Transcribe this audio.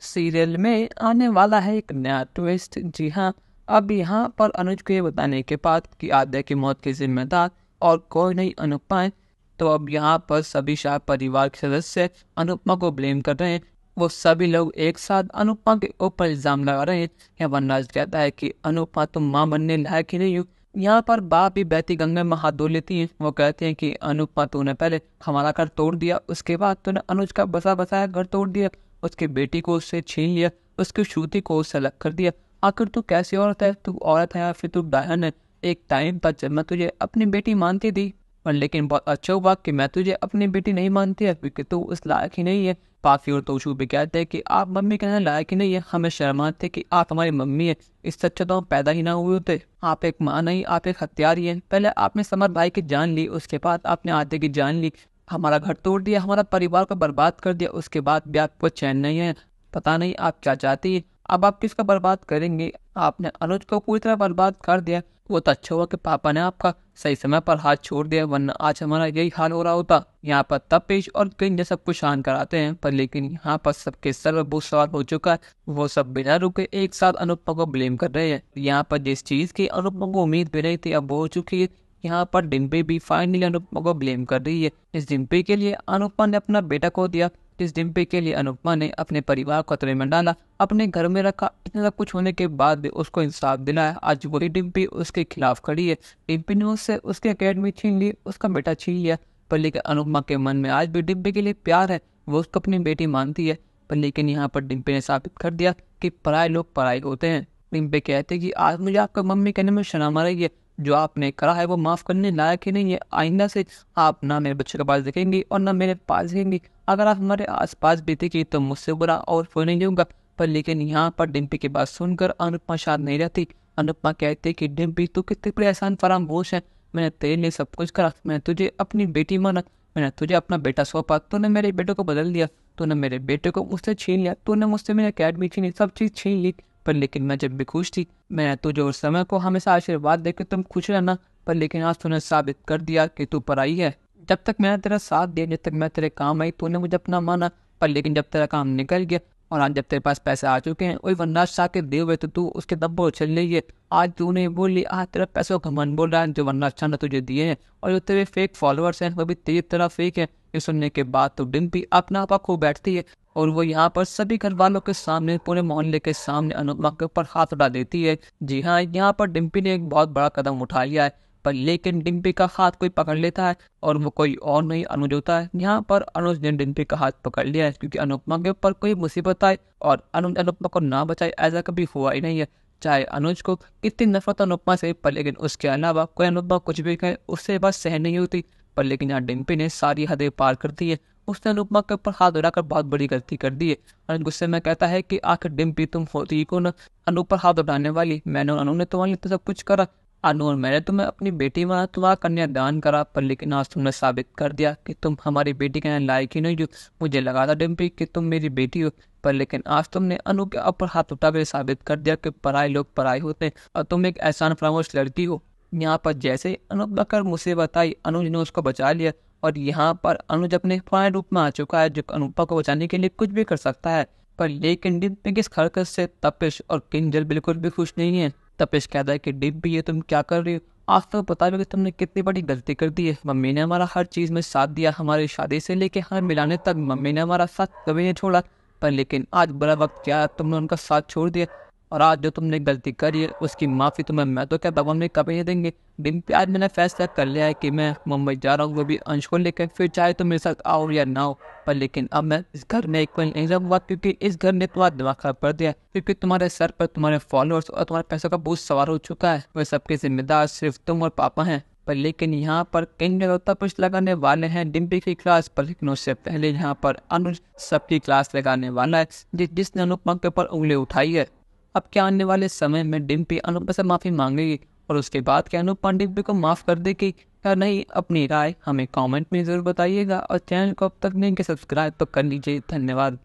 Serial में आने वाला है एक नया ट्विस्ट। जी हाँ, अब यहाँ पर अनुज को ये बताने के बाद कि आद्या की मौत के जिम्मेदार और कोई नहीं अनुपमा है, तो अब यहाँ पर सभी शाह परिवार के सदस्य अनुपमा को ब्लेम कर रहे हैं। वो सभी लोग एक साथ अनुपमा के ऊपर इल्जाम लगा रहे हैं। यहाँ वनराज कहता है कि अनुपमा तुम माँ बनने लायक ही नहीं हो। यहाँ पर बाप भी बहती गंगा में हाथ धो लेती हैं। वो कहते हैं कि अनुपमा तूने पहले हमारा घर तोड़ दिया, उसके बाद तूने अनुज का बसा बसाया घर तोड़ दिया, उसकी बेटी को उससे छीन लिया, उसकी श्रुति को उससे अलग कर दिया। आखिर तू कैसी औरत है? तू औरत है या फिर तू डायन है? एक टाइम पर जब मैं तुझे अपनी बेटी मानती थी, पर लेकिन बहुत अच्छा हुआ कि मैं तुझे अपनी बेटी नहीं मानती है, क्योंकि तू उस लायक ही नहीं है। बाकी और तोशू भी कहते हैं कि आप मम्मी कहने लायक ही नहीं है, हमें शर्म आती है कि आप हमारी मम्मी है। इससे अच्छा तो हम पैदा ही ना हुए होते। आप एक माँ नहीं, आप एक हत्यारी हैं। पहले आपने समर भाई की जान ली, उसके बाद आपने आद्या की जान ली, हमारा घर तोड़ दिया, हमारा परिवार को बर्बाद कर दिया, उसके बाद भी आपको चैन नहीं है। पता नहीं आप क्या चाहती है, अब आप किसका बर्बाद करेंगे? आपने अनुज को पूरी तरह बर्बाद कर दिया। वो तो अच्छा हुआ कि पापा ने आपका सही समय पर हाथ छोड़ दिया, वरना आज हमारा यही हाल हो रहा होता। यहाँ पर तपेश और किंग सब कुछ शांत कराते हैं, पर लेकिन यहाँ पर सबके सर्वभूत सवाल हो चुका है। वो सब बिना रुके एक साथ अनुपमा को ब्लेम कर रहे हैं। यहाँ पर जिस चीज की अनुपमा को उम्मीद भी नहीं थी, अब वो हो चुकी है। यहाँ पर डिम्पी भी फाइनली अनुपमा को ब्लेम कर रही है। इस डिम्पी के लिए अनुपमा ने अपना बेटा खो दिया, जिस डिम्पी के लिए अनुपमा ने अपने परिवार को खतरे में डाला, अपने घर में रखा, इतना सब कुछ होने के बाद भी उसको इंसाफ दिलाया। आज वही डिम्पी उसके खिलाफ खड़ी है। डिम्पी ने उससे उसकी एकेडमी छीन ली, उसका बेटा छीन लिया, पर लेकिन अनुपमा के मन में आज भी डिम्पी के लिए प्यार है। वो उसको अपनी बेटी मानती है, पर लेकिन यहाँ पर डिम्पी ने साबित कर दिया कि पराये लोग पराये होते हैं। डिम्पी कहते हैं कि आज मुझे आपका मम्मी कहने में शर्म आ रही है। जो आपने करा है वो माफ करने लायक ही नहीं है। आइंदा से आप ना मेरे बच्चे के पास देखेंगी और ना मेरे पास देखेंगी। अगर आप हमारे आसपास बीतेगी तो मुझसे बुरा और कोई नहीं होगा। पर लेकिन यहाँ पर डिम्पी की बात सुनकर अनुपमा शांत नहीं रहती। अनुपमा कहती कि डिम्पी तू कितनी बड़ी एहसान फरामोश है। मैंने तेरे लिए सब कुछ करा, मैंने तुझे अपनी बेटी माना, मैंने तुझे अपना बेटा सौंपा, तूने मेरे बेटे को बदल दिया, तूने मेरे बेटे को मुझसे छीन लिया, तूने मुझसे मेरी अकेडमी छीनी, सब चीज़ छीन ली। पर लेकिन मैं जब भी खुश थी, मैंने तुझे उस समय को हमेशा आशीर्वाद देकर तुम खुश रहना। पर लेकिन आज तूने साबित कर दिया कि तू पराई है। जब तक मैंने तेरा साथ दिया, जब तक मैं तेरे काम आई, तूने मुझे अपना माना। पर लेकिन जब तेरा काम निकल गया और आज जब तेरे पास पैसे आ चुके हैं, वही वनराज शाह के दिए हुए, तो तू उसके दम पर उछल रही है। आज तूने बोली, आज तेरा पैसों का घमंड बोल रहा है जो वनराज शाह ने तुझे दिए हैं, और जो तेरे फेक फॉलोअर्स हैं वो भी तेरी तरह फेक है। ये सुनने के बाद तो डिम्पी अपना आपा खो बैठती है, और वो यहाँ पर सभी घर वालों के सामने, पूरे मोहल्ले के सामने अनुपमा के ऊपर हाथ उठा देती है। जी हाँ, यहाँ पर डिम्पी ने एक बहुत बड़ा कदम उठा लिया है। पर लेकिन डिम्पी का हाथ कोई पकड़ लेता है, और वो कोई और नहीं अनुज होता है। यहाँ पर अनुज ने डिम्पी का हाथ पकड़ लिया है, क्योंकि अनुपमा के ऊपर कोई मुसीबत आए और अनुज अनुपमा को ना बचाए, ऐसा कभी हुआ ही नहीं है। चाहे अनुज को कितनी नफरत अनुपमा से, पर लेकिन उसके अलावा कोई अनुपमा कुछ भी कहे उससे बस सहन नहीं होती। पर लेकिन यहाँ डिम्पी ने सारी हदें पार कर दी है। उसने अनुपमा के ऊपर हाथ उठाकर बहुत बड़ी गलती कर दी है। अनुज गुस्से में कहता है कि आखिर डिम्पी तुम होती कौन अनु पर हाथ उठाने वाली? मैंने और अनु ने तुम्हारे लिए तो सब कुछ करा। अनु और मैंने तुम्हें अपनी बेटी माना, तुम्हारा कन्यादान करा, पर लेकिन आज तुमने साबित कर दिया कि तुम हमारी बेटी कहने लायक ही नहीं हो। मुझे लगा था डिम्पी कि तुम मेरी बेटी हो, पर लेकिन आज तुमने अनु के ऊपर हाथ उठाकर साबित कर दिया कि पराये लोग पराये होते हैं और तुम एक एहसान फरामोश लड़की हो। यहाँ पर जैसे अनुपमा कर मुसीबत आई, अनुज ने उसको बचा लिया, और यहाँ पर अनुज अपने पुराने रूप में आ चुका है, जो अनुपमा को बचाने के लिए कुछ भी कर सकता है। पर लेकिन डिम्पी की इस हरकत से तपेश और किंजल बिल्कुल भी खुश नहीं है। तपेश कहता है कि डिम्पी ये तुम क्या कर रही हो? आज तो बता दो कि तुमने कितनी बड़ी गलती कर दी है। मम्मी ने हमारा हर चीज़ में साथ दिया, हमारी शादी से लेके हमें मिलाने तक मम्मी ने हमारा साथ कभी नहीं छोड़ा। पर लेकिन आज बुरा वक्त क्या, तुमने उनका साथ छोड़ दिया, और आज जो तुमने गलती करी है उसकी माफ़ी तुम्हें मैं तो क्या भगवान में कभी नहीं देंगे। डिम्पी आज मैंने फैसला कर लिया है कि मैं मुंबई जा रहा हूँ, वो भी अंश को लेकर, फिर चाहे तुम मेरे साथ आओ या ना हो। पर लेकिन अब मैं इस घर में एक पल नहीं रहूँगा, क्योंकि इस घर ने तुम्हारा दिमाग खराब कर दिया है, क्योंकि तुम्हारे सर पर तुम्हारे फॉलोअर्स और तुम्हारे पैसों का बोझ सवार हो चुका है। वह सबके जिम्मेदार सिर्फ तुम और पापा हैं। पर लेकिन यहाँ पर किंग ने कुछ लगाने वाले हैं डिम्पी की क्लास पर, लेकिन उससे पहले यहाँ पर अनुज सबकी क्लास लगाने वाला है, जिसने अनुपमा के ऊपर उंगली उठाई है। अब क्या आने वाले समय में डिम्पी अनुपमा से माफ़ी मांगेगी, और उसके बाद क्या अनुपमा डिम्पी को माफ़ कर देगी या नहीं? अपनी राय हमें कमेंट में ज़रूर बताइएगा, और चैनल को अब तक नहीं कि सब्सक्राइब तो कर लीजिए। धन्यवाद।